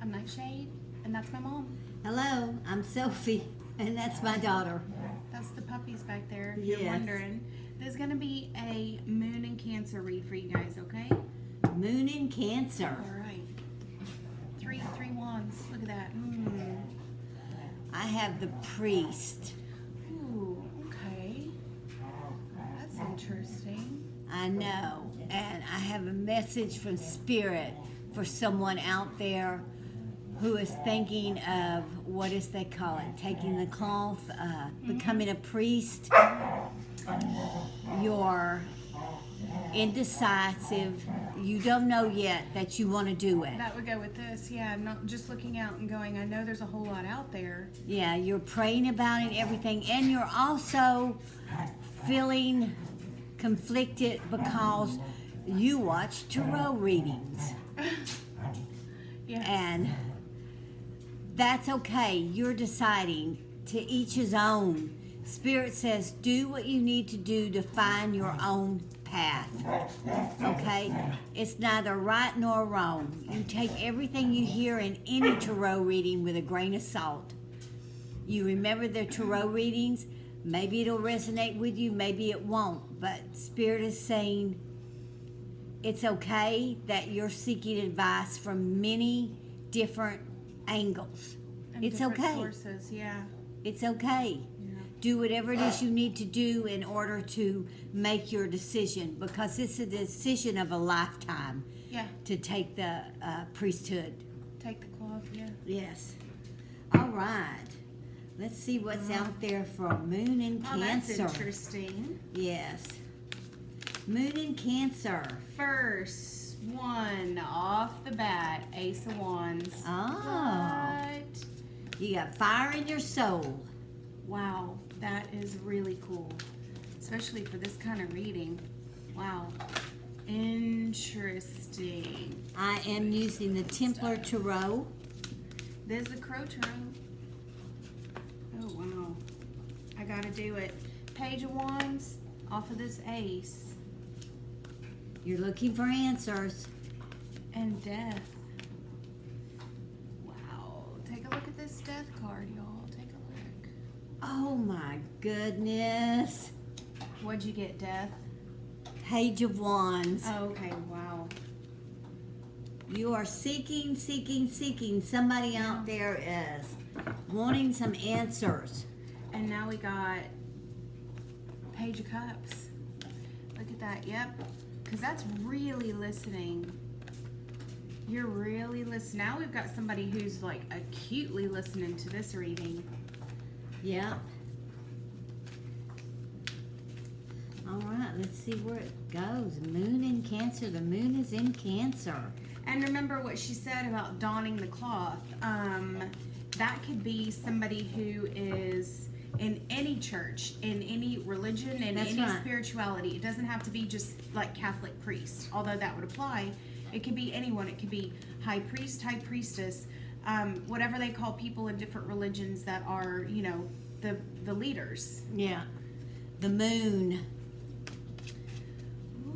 I'm NightShade, and that's my mom. Hello, I'm Sophie, and that's my daughter. That's the puppies back there, if you're Yes. wondering. There's going to be a Moon and Cancer read for you guys, okay? Moon in Cancer. All right. Three wands. Look at that. I have the priest. Ooh, okay. That's interesting. I know, and I have a message from Spirit for someone out there who is thinking of, what is they call it, taking the cloth, becoming a priest. You're indecisive. You don't know yet that you want to do it. That would go with this, yeah. I'm not just looking out and going, I know there's a whole lot out there. Yeah, you're praying about it, everything, and you're also feeling conflicted because you watch tarot readings. Yeah. And that's okay. You're deciding, to each his own. Spirit says, do what you need to do to find your own path. Okay? It's neither right nor wrong. You take everything you hear in any tarot reading with a grain of salt. You remember the tarot readings? Maybe it'll resonate with you, maybe it won't. But Spirit is saying it's okay that you're seeking advice from many different angles. And It's different okay. sources, yeah. It's okay. Yeah. Do whatever it is you need to do in order to make your decision, because it's a decision of a lifetime Yeah. to take the priesthood. Take the cloth, yeah. Yes. All right. Let's see what's out there for Moon in Oh, that's Cancer. interesting. Yes. Moon in Cancer. First one off the bat, Ace of Wands. Oh. What? You got fire in your soul. Wow, that is really cool. Especially for this kind of reading. Wow. Interesting. I am using the Templar Tarot. There's the Crow Tarot. Oh, wow. I gotta do it. Page of Wands off of this Ace. You're looking for answers. And Death. Wow. Take a look at this Death card, y'all. Take a look. Oh my goodness. What'd you get, Death? Page of Wands. Oh, okay, wow. You are seeking. Somebody out there is wanting some answers. And now we got Page of Cups. Look at that, yep. Because that's really listening. You're really listening. Now we've got somebody who's like acutely listening to this reading. Yeah. All right, let's see where it goes. Moon in Cancer. The moon is in Cancer. And remember what she said about donning the cloth. That could be somebody who is in any church, in any religion, in That's any right. spirituality. It doesn't have to be just like Catholic priest, although that would apply. It could be anyone. It could be high priest, high priestess, whatever they call people in different religions that are, you know, the leaders. Yeah. The moon.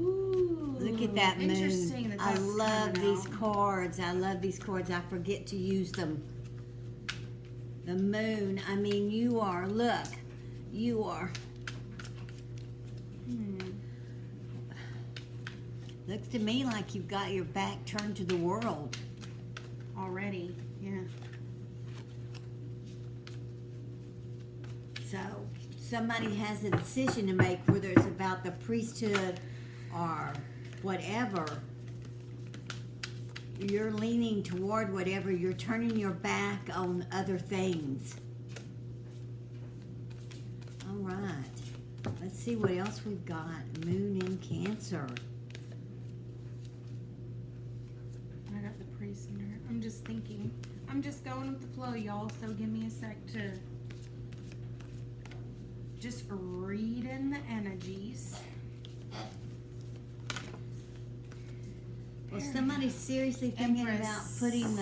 Ooh, Look at that moon. Interesting that I that's love coming these out. cards. I love these cards. I forget to use them. The moon. I mean, you are. Look. You are. Looks to me like you've got your back turned to the world. Already, yeah. So somebody has a decision to make, whether it's about the priesthood or whatever. You're leaning toward whatever. You're turning your back on other things. All right. Let's see what else we've got. Moon in Cancer. I got the priest in there. I'm just thinking. I'm just going with the flow, y'all, so give me a sec to just read in the energies. Well, somebody's seriously thinking about Empress. putting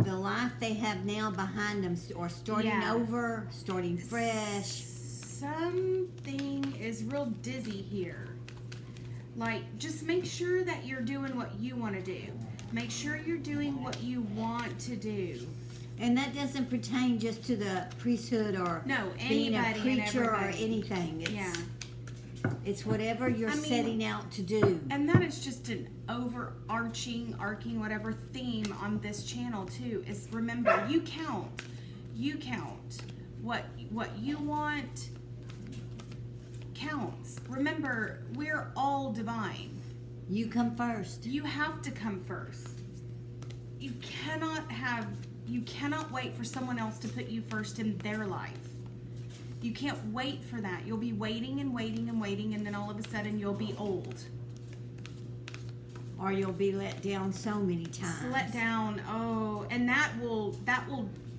the life they have now behind them, or starting Yeah. over, starting fresh. Something is real dizzy here. Like, just make sure that you're doing what you want to do. Make sure you're doing what you want to do. And that doesn't pertain just to the priesthood or No, being a anybody and preacher or everybody. anything. Yeah. It's whatever you're I mean, setting out to do. And that is just an arcing whatever theme on this channel too, is remember, you count. What you want counts. Remember, we're all divine. You come first. You have to come first. You cannot wait for someone else to put you first in their life. You can't wait for that. You'll be waiting and waiting and waiting, and then all of a sudden you'll be old. Or you'll be let down so many times. Let down, and that will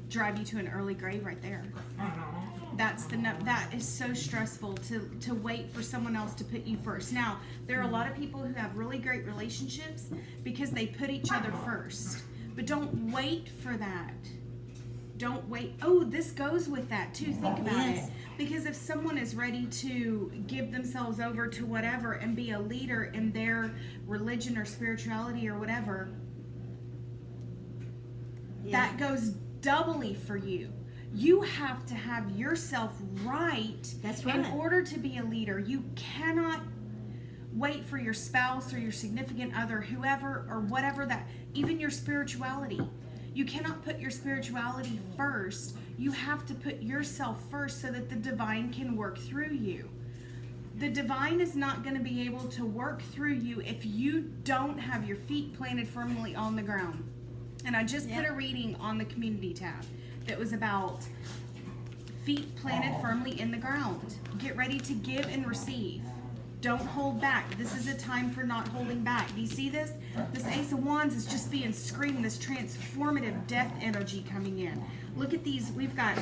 drive you to an early grave right there. That is so stressful to wait for someone else to put you first. Now, there are a lot of people who have really great relationships because they put each other first. But don't wait for that. Don't wait. Oh, this goes with that too. Think about it. Because if someone is ready to give themselves over to whatever and be a leader in their religion or spirituality or whatever, that goes doubly for you. You have to have yourself right. That's right. In order to be a leader. You cannot wait for your spouse or your significant other, whoever or whatever, that even your spirituality. You cannot put your spirituality first. You have to put yourself first so that the divine can work through you. The divine is not going to be able to work through you if you don't have your feet planted firmly on the ground. And I just put a reading on the community tab that was about feet planted firmly in the ground. Get ready to give and receive. Don't hold back. This is a time for not holding back. Do you see this? This Ace of Wands is just being screamed, this transformative death energy coming in. Look at these. We've got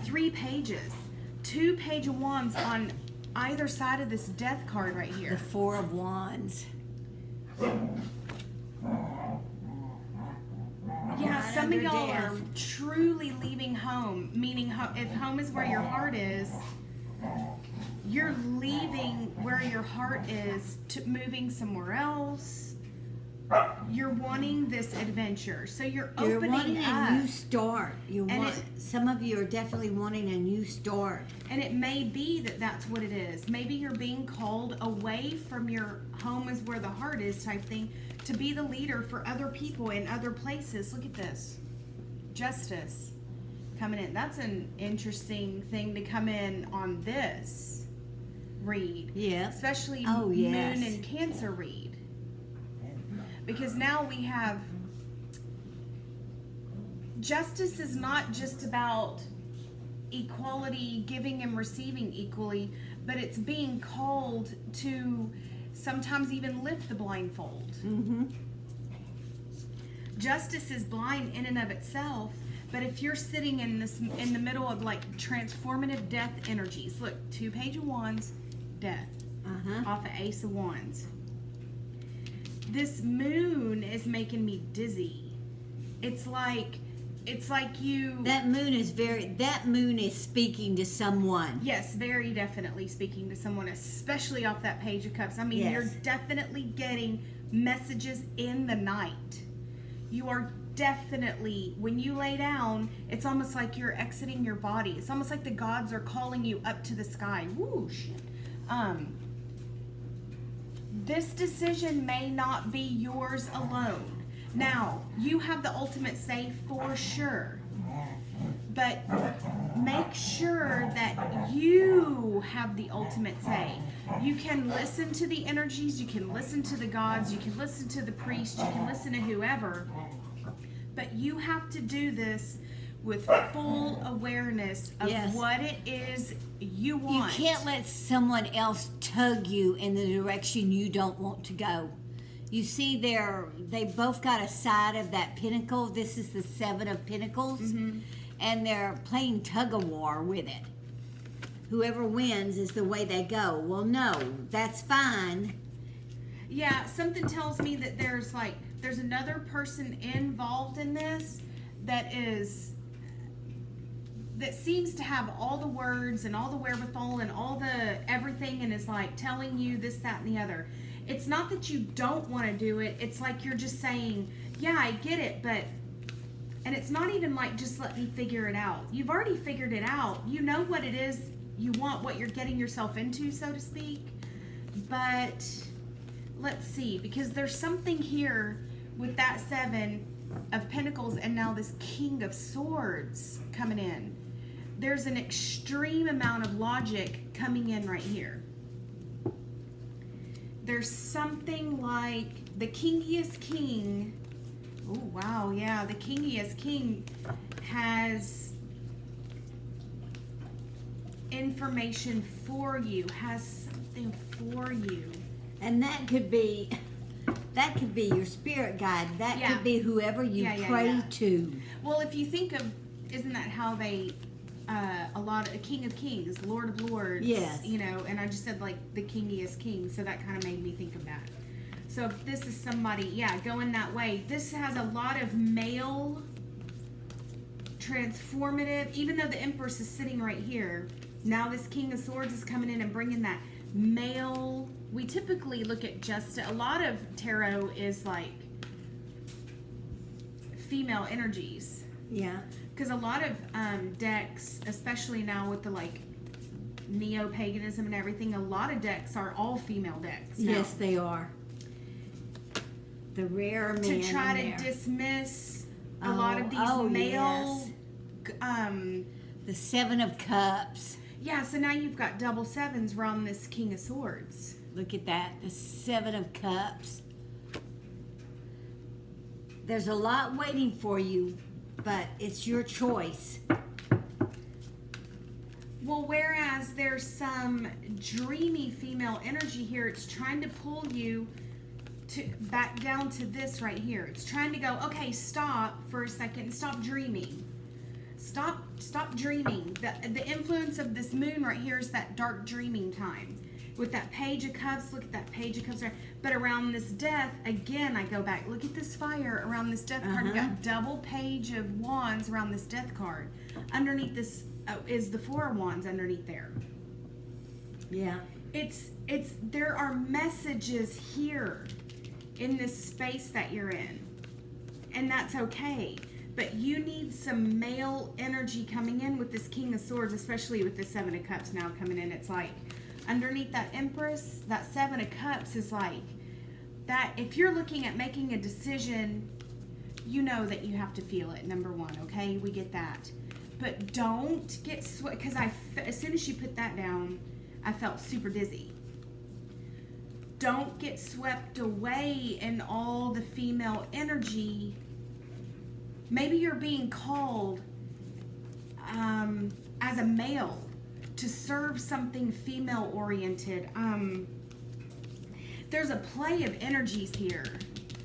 3 pages. 2 Page of Wands on either side of this death card right here. The 4 of Wands. Yeah, Right some of under y'all death. are truly leaving home, meaning if home is where your heart is, you're leaving where your heart is to moving somewhere else. You're wanting this adventure, so you're opening wanting up. a new start. And Some of you are definitely wanting a new start. And it may be that that's what it is. Maybe you're being called away from your home is where the heart is type thing to be the leader for other people in other places. Look at this. Justice coming in. That's an interesting thing to come in on this read. Yeah. Especially yes. Moon and Cancer read. Because now we have justice is not just about equality, giving and receiving equally, but it's being called to sometimes even lift the blindfold. Mm-hmm. Justice is blind in and of itself, but if you're sitting in the middle of like transformative death energies, look, 2 Page of Wands, death, off of Ace of Wands. This moon is making me dizzy. It's like you. That moon is speaking to someone. Yes, very definitely speaking to someone, especially off that Page of Cups. I mean, you're definitely getting messages in the night. You are definitely, when you lay down, it's almost like you're exiting your body. It's almost like the gods are calling you up to the sky. Woo, shit. This decision may not be yours alone. Now, you have the ultimate say for sure. But make sure that you have the ultimate say. You can listen to the energies, you can listen to the gods, you can listen to the priest, you can listen to whoever. But you have to do this with full awareness of what it is you want. You can't let someone else tug you in the direction you don't want to go. You see, they both got a side of that pentacle. This is the 7 of Pentacles. Mm-hmm. And they're playing tug of war with it. Whoever wins is the way they go. Well, no, that's fine. Yeah, something tells me that there's another person involved in this that seems to have all the words and all the wherewithal and all the everything, and is like telling you this, that, and the other. It's not that you don't want to do it. It's like you're just saying, yeah, I get it, but, and it's not even like, just let me figure it out. You've already figured it out. You know what it is you want, what you're getting yourself into, so to speak. But let's see, because there's something here with that 7 of Pentacles and now this King of Swords coming in. There's an extreme amount of logic coming in right here. There's something like the kingiest king. Oh, wow, yeah, the kingiest king has information for you, has something for you. And that could be your spirit guide. That Yeah. could be whoever you pray to. Well, if you think of, isn't that how they, a King of Kings, Lord of Lords, Yes. you know, and I just said like the kingiest king, so that kind of made me think of that. So if this is somebody, yeah, going that way, this has a lot of male transformative, even though the Empress is sitting right here, now this King of Swords is coming in and bringing that male. We typically look at just, a lot of tarot is like female energies. Yeah. Because a lot of decks, especially now with the like neo-paganism and everything, a lot of decks are all female decks now. Yes, they are. The rare man To try in to there. dismiss a lot of these male... Yes. The 7 of Cups. Yeah, so now you've got double 7s around this King of Swords. Look at that. The 7 of Cups. There's a lot waiting for you, but it's your choice. Well, whereas there's some dreamy female energy here, it's trying to pull you to back down to this right here. It's trying to go, okay, stop for a second, stop dreaming. Stop dreaming. The influence of this moon right here is that dark dreaming time. With that Page of Cups, look at that Page of Cups there. But around this Death, again, I go back. Look at this fire around this Death card. You got double Page of Wands around this Death card. Underneath this is the 4 of Wands underneath there. Yeah. There are messages here in this space that you're in. And that's okay. But you need some male energy coming in with this King of Swords, especially with the 7 of Cups now coming in. It's like, underneath that Empress, that 7 of Cups is like, that if you're looking at making a decision, you know that you have to feel it, number one, okay? We get that. But don't get swept, because as soon as she put that down, I felt super dizzy. Don't get swept away in all the female energy. Maybe you're being called as a male to serve something female oriented. There's a play of energies here.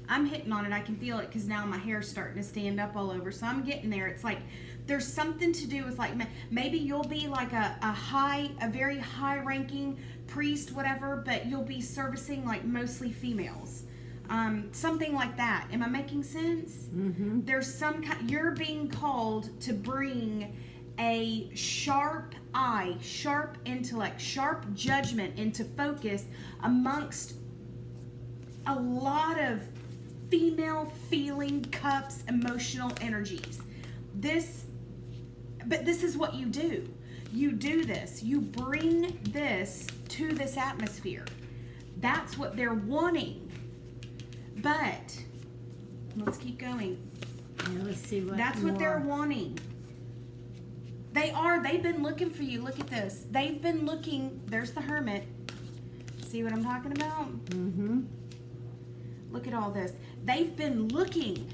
I'm hitting on it. I can feel it because now my hair's starting to stand up all over. So I'm getting there. It's like there's something to do with like maybe you'll be like a very high ranking priest, whatever, but you'll be servicing like mostly females. Something like that. Am I making sense? Mm-hmm. There's some kind, you're being called to bring a sharp eye, sharp intellect, sharp judgment into focus amongst a lot of female feeling cups, emotional energies. But this is what you do. You do this. You bring this to this atmosphere. That's what they're wanting. But let's keep going. Yeah, let's see what. That's what they're wanting. They've been looking for you. Look at this. They've been looking. There's the Hermit. See what I'm talking about? Mm-hmm. Look at all this. They've been looking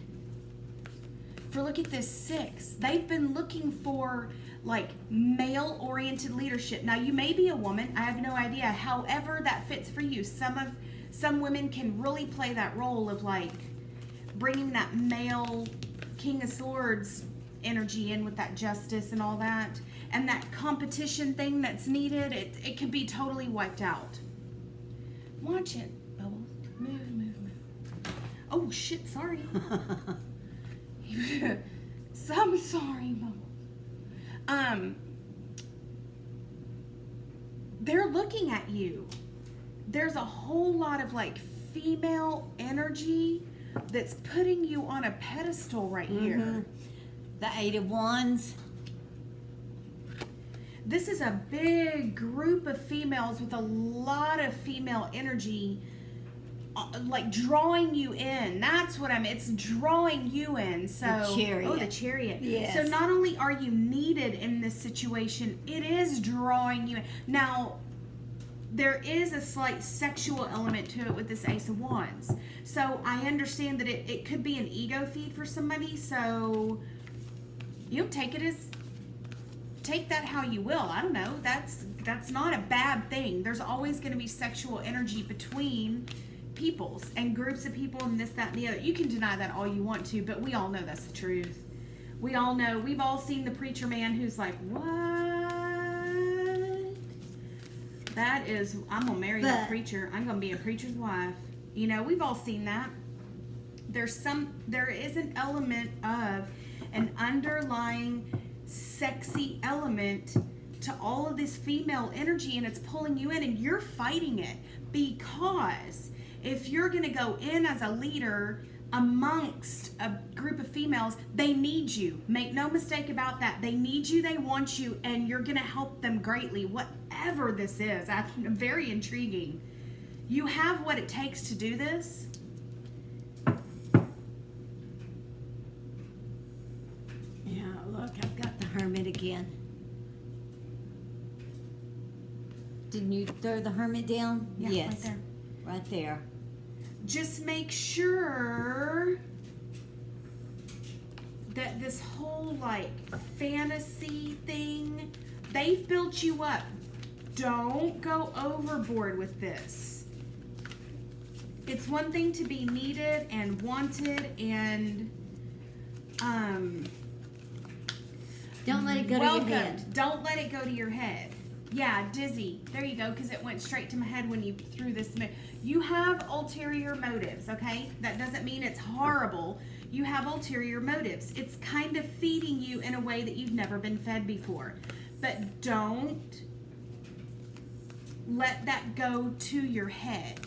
for, look at this 6. They've been looking for like male-oriented leadership. Now you may be a woman. I have no idea. However that fits for you. Some women can really play that role of like bringing that male King of Swords energy in with that justice and all that. And that competition thing that's needed, it can be totally wiped out. Watch it, Bubbles. Move. Oh shit, sorry. So I'm sorry, Bubbles. They're looking at you. there's a whole lot of like female energy that's putting you on a pedestal right here. The Eight of Wands. This is a big group of females with a lot of female energy, like drawing you in. That's what it's drawing you in. So The Chariot. Oh, the Chariot. Yes. So not only are you needed in this situation, it is drawing you in. Now, there is a slight sexual element to it with this Ace of Wands. So I understand that it could be an ego feed for somebody. So you take that how you will. I don't know. That's not a bad thing. There's always going to be sexual energy between peoples and groups of people and this, that, and the other. You can deny that all you want to, but we all know that's the truth. We all know. We've all seen the preacher man who's like, what? That is, I'm going to marry that preacher. I'm going to be a preacher's wife. You know, we've all seen that. There is an element of an underlying sexy element to all of this female energy, and it's pulling you in, and you're fighting it, because if you're going to go in as a leader amongst a group of females, they need you. Make no mistake about that. They need you, they want you, and you're going to help them greatly, whatever this is. Very intriguing. You have what it takes to do this. Yeah, look, I've got the Hermit again. Didn't you throw the Hermit down? Yeah, yes. right there. Right there. Just make sure that this whole like fantasy thing, they've built you up. Don't go overboard with this. It's one thing to be needed and wanted and don't let it go to your head. Don't let it go to your head. Yeah, dizzy. There you go, because it went straight to my head when you threw this. You have ulterior motives, okay? That doesn't mean it's horrible. You have ulterior motives. It's kind of feeding you in a way that you've never been fed before. But don't let that go to your head,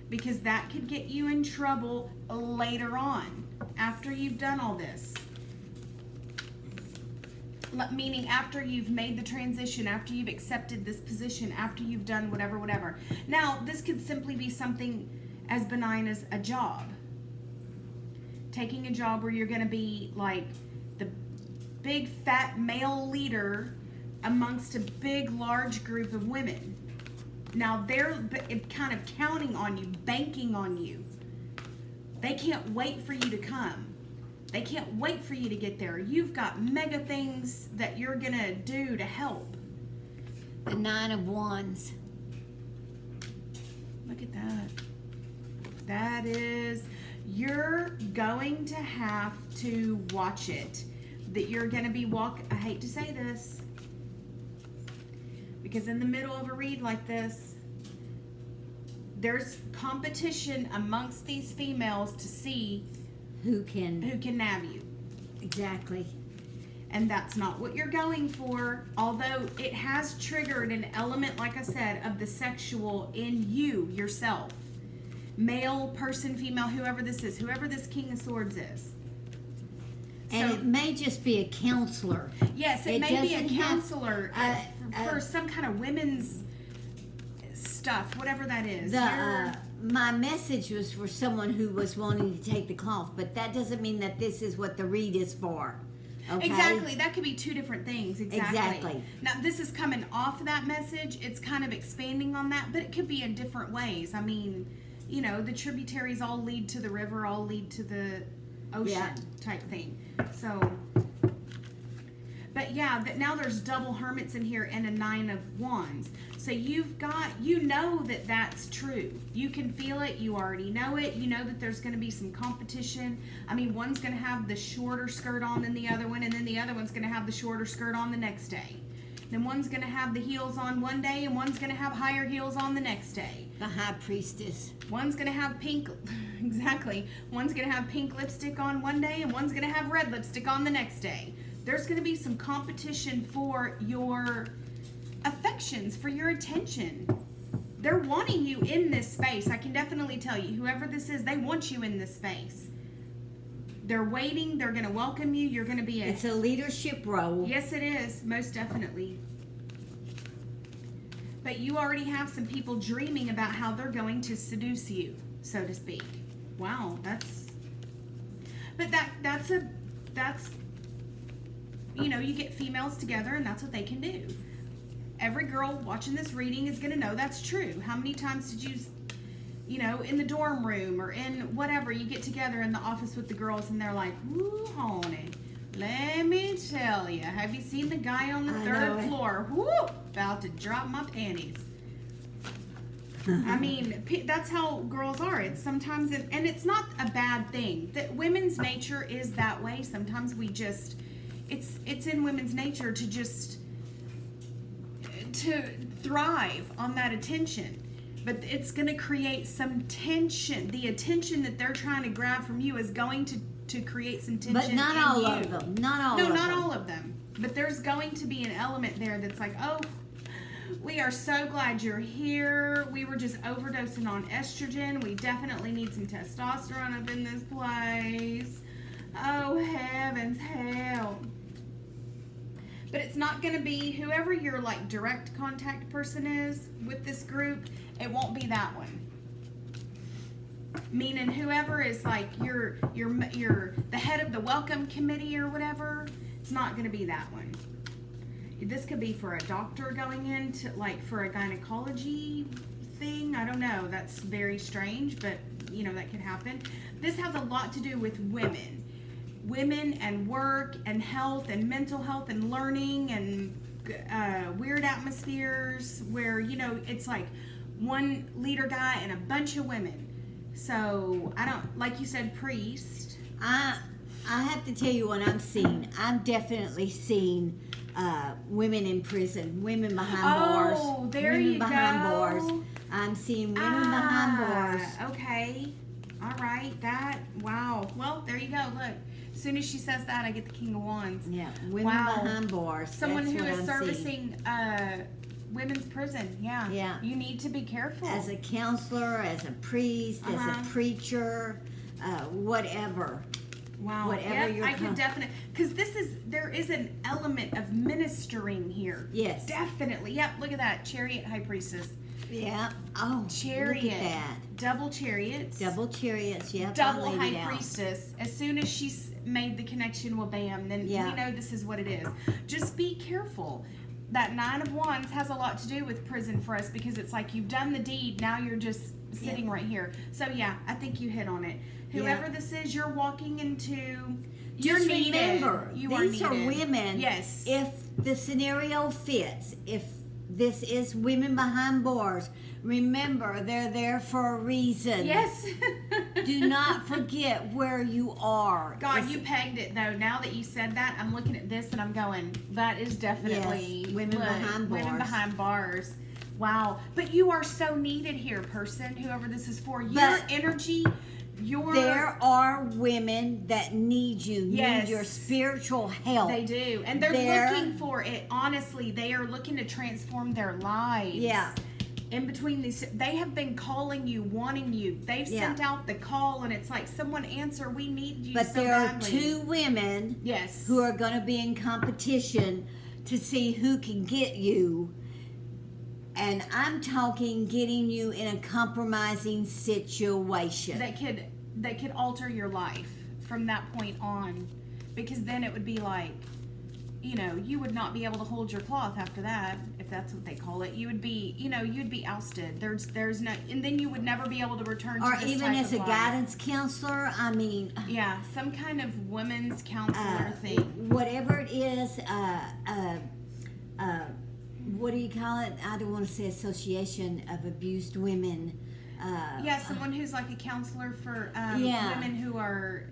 because that could get you in trouble later on after you've done all this. Meaning after you've made the transition, after you've accepted this position, after you've done whatever. Now, this could simply be something as benign as a job. Taking a job where you're going to be like the big fat male leader amongst a big large group of women. Now, they're kind of counting on you, banking on you. They can't wait for you to come. They can't wait for you to get there. You've got mega things that you're going to do to help. The Nine of Wands. Look at that. That is, you're going to have to watch it. That you're going to be I hate to say this, because in the middle of a read like this, there's competition amongst these females to see who can nab you. Exactly. And that's not what you're going for, although it has triggered an element, like I said, of the sexual in you, yourself. Male, person, female, whoever this is, whoever this King of Swords is. And So- it may just be a counselor. Yes, it may be a doesn't have- counselor for some kind of women's stuff, whatever that is. My message was for someone who was wanting to take the cloth, but that doesn't mean that this is what the read is for. Okay? Exactly. That could be two different things. Exactly. Now, this is coming off of that message. It's kind of expanding on that, but it could be in different ways. I mean, you know, the tributaries all lead to the river, all lead to the ocean type thing. So, but yeah, now there's double hermits in here and a Nine of Wands. So you know that that's true. You can feel it. You already know it. You know that there's going to be some competition. I mean, one's going to have the shorter skirt on than the other one, and then the other one's going to have the shorter skirt on the next day. Then one's going to have the heels on one day, and one's going to have higher heels on the next day. The High Priestess. One's going to have pink, exactly. One's going to have pink lipstick on one day, and one's going to have red lipstick on the next day. There's going to be some competition for your affections, for your attention. they're wanting you in this space. I can definitely tell you, whoever this is, they want you in this space. They're waiting. They're going to welcome you. You're going to be It's a leadership role. Yes, it is. Most definitely. But you already have some people dreaming about how they're going to seduce you, so to speak. Wow, that's you know, you get females together and that's what they can do. Every girl watching this reading is going to know that's true. How many times did you know, in the dorm room or in whatever, you get together in the office with the girls and they're like, woo, honey, let me tell you, have you seen the guy on the third floor? Woo, about to drop my panties. I mean, that's how girls are. It's sometimes, and it's not a bad thing. That women's nature is that way. Sometimes we just, it's in women's nature to thrive on that attention. But it's going to create some tension. The attention that they're trying to grab from you is going to create some tension. But not all of them. Not all of them. But there's going to be an element there that's like, oh, we are so glad you're here. We were just overdosing on estrogen. We definitely need some testosterone up in this place. Oh, heavens, help. But it's not going to be whoever your like direct contact person is with this group. It won't be that one. Meaning whoever is like you're the head of the welcome committee or whatever. It's not going to be that one. This could be for a doctor going in to like for a gynecology thing. I don't know. That's very strange, but you know that could happen. This has a lot to do with women. Women and work and health and mental health and learning and weird atmospheres where, you know, it's like one leader guy and a bunch of women. So I don't, like you said, priest. I have to tell you what I'm seeing. I'm definitely seeing women in prison, women behind bars. Oh, there women you behind go. bars. I'm seeing women behind bars. Okay. All right. Wow. Well, there you go. Look. As soon as she says that, I get the King of Wands. Yeah, women behind bars. Someone That's who what is I'm servicing women's prison. Yeah. Yeah. You need to be careful. As a counselor, as a priest, as a preacher, whatever. Wow. Whatever yep, I could definitely, because there is an element of ministering here. Yes. Definitely. Yep. Look at that. Chariot, High Priestess. Yeah. Oh, Chariot. look at that. Double chariots. Double chariots. Yeah. Double High Priestess. As soon as she's made the connection with bam, then we know this is what it is. Just be careful. That Nine of Wands has a lot to do with prison for us because it's like you've done the deed, now you're just sitting right here. So yeah, I think you hit on it. Whoever this is you're walking into, you're Just needed. remember, these are women. Yes. If the scenario fits, if this is women behind bars, remember they're there for a reason. Yes. Do not forget where you are. God, you pegged it though. Now that you said that, I'm looking at this and I'm going, that is definitely women behind bars. Women behind bars. Wow. But you are so needed here, person, whoever this is for. Your energy, there are women that need you, need your spiritual help. They do. And they're looking for it. Honestly, they are looking to transform their lives. Yeah. In between these, they have been calling you, wanting you. They've sent out the call, and it's like, someone answer, we need you. But so there badly. are two women who are going to be in competition to see who can get you. And I'm talking getting you in a compromising situation. That could alter your life from that point on. Because then it would be like, you know, you would not be able to hold your cloth after that, if that's what they call it. You would be, you know, you'd be ousted. There's no, and then you would never be able to return to or this even type as of a life. guidance counselor. I mean, yeah, some kind of women's counselor thing. Whatever it is, what do you call it? I don't want to say association of abused women. Someone who's like a counselor for women who are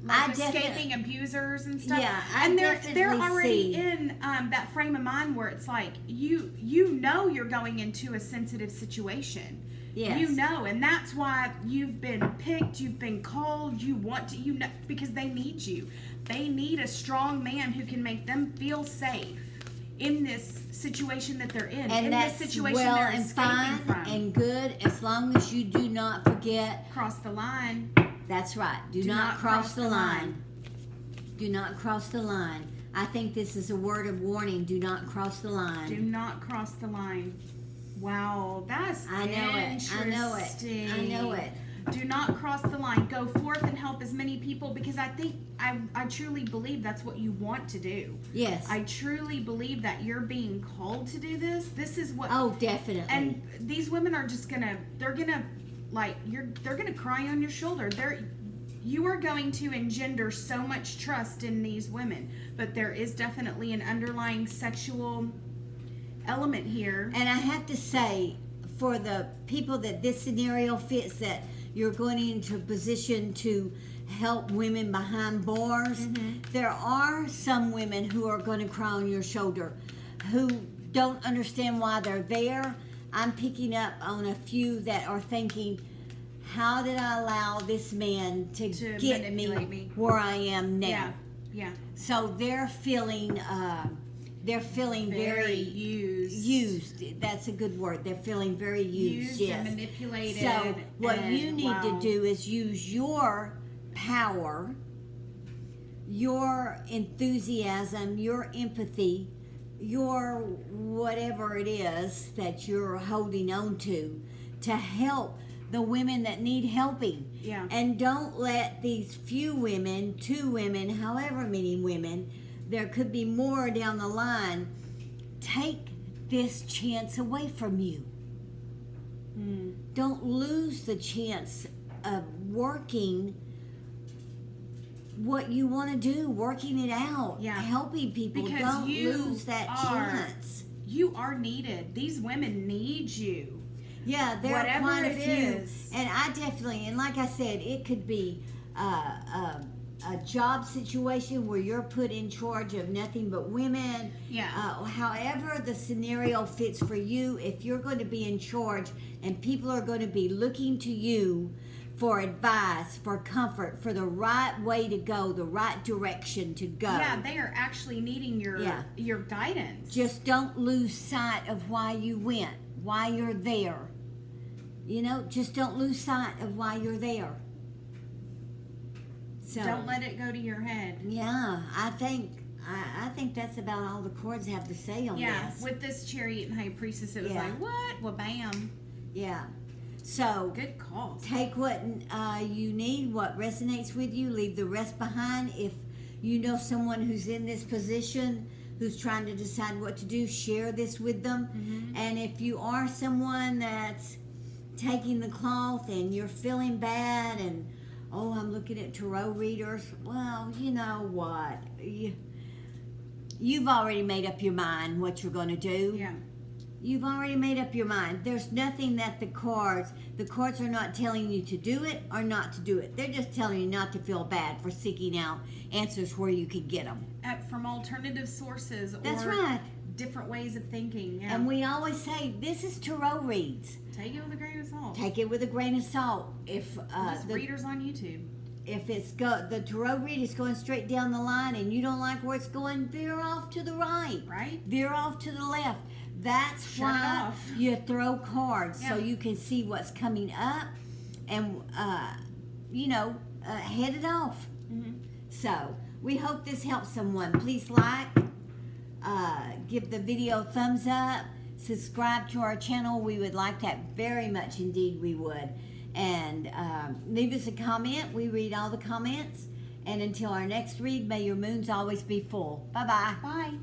like escaping abusers and stuff. Yeah, and they're already in that frame of mind where it's like you know you're going into a sensitive situation. Yes. You know, and that's why you've been picked, you've been called, you want to, you know, because they need you. They need a strong man who can make them feel safe in this situation that they're in that's this situation well they're and escaping fine from. and good, as long as you do not forget. Cross the line. That's right. Do not cross the line. Do not cross the line. I think this is a word of warning. Do not cross the line. Do not cross the line. Wow, that's I know it. interesting. I know it. Do not cross the line. Go forth and help as many people, because I think I truly believe that's what you want to do. Yes. I truly believe that you're being called to do this. This is what. Oh, definitely. And these women are just they're gonna cry on your shoulder. You are going to engender so much trust in these women, but there is definitely an underlying sexual element here. And I have to say, for the people that this scenario fits, that you're going into a position to help women behind bars, there are some women who are going to cry on your shoulder, who don't understand why they're there. I'm picking up on a few that are thinking, how did I allow this man to get me where I am now? Yeah. So they're feeling very used. That's a good word. They're feeling very used. Yes. And manipulated. So what you need to do is use your power, your enthusiasm, your empathy, your whatever it is that you're holding on to help the women that need helping. Yeah. And don't let these few women, 2 women, however many women, there could be more down the line, take this chance away from you. Don't lose the chance of working what you want to do, working it out, helping people. Because don't lose that chance. You are needed. These women need you. Yeah, there are quite a few. Is. And I definitely, and like I said, it could be a job situation where you're put in charge of nothing but women. Yeah. However the scenario fits for you, if you're going to be in charge and people are going to be looking to you for advice, for comfort, for the right way to go, the right direction to go. Yeah, they are actually needing your guidance. Just don't lose sight of why you went, why you're there. Just don't lose sight of why you're there. So don't let it go to your head. Yeah, I think that's about all the cards have to say on this. Yeah, with this Chariot and High Priestess, it was like, what? Well, bam. Yeah. So good call. Take what you need, what resonates with you. Leave the rest behind. If you know someone who's in this position, who's trying to decide what to do, share this with them. And if you are someone that's taking the cloth and you're feeling bad and, oh, I'm looking at tarot readers, well, you know what? You've already made up your mind what you're going to do. Yeah. You've already made up your mind. There's nothing that the cards are not telling you to do it or not to do it. They're just telling you not to feel bad for seeking out answers where you can get them. From alternative sources. That's right. Different ways of thinking. Yeah. And we always say, this is tarot reads. Take it with a grain of salt. Take it with a grain of salt. If readers on YouTube. If the tarot read is going straight down the line and you don't like where it's going, veer off to the right. Right. Veer off to the left. That's why you throw cards so you can see what's coming up and, head it off. So, we hope this helps someone. Please like, give the video a thumbs up, subscribe to our channel. We would like that very much indeed, we would. And leave us a comment. We read all the comments. And until our next read, may your moons always be full. Bye-bye. Bye.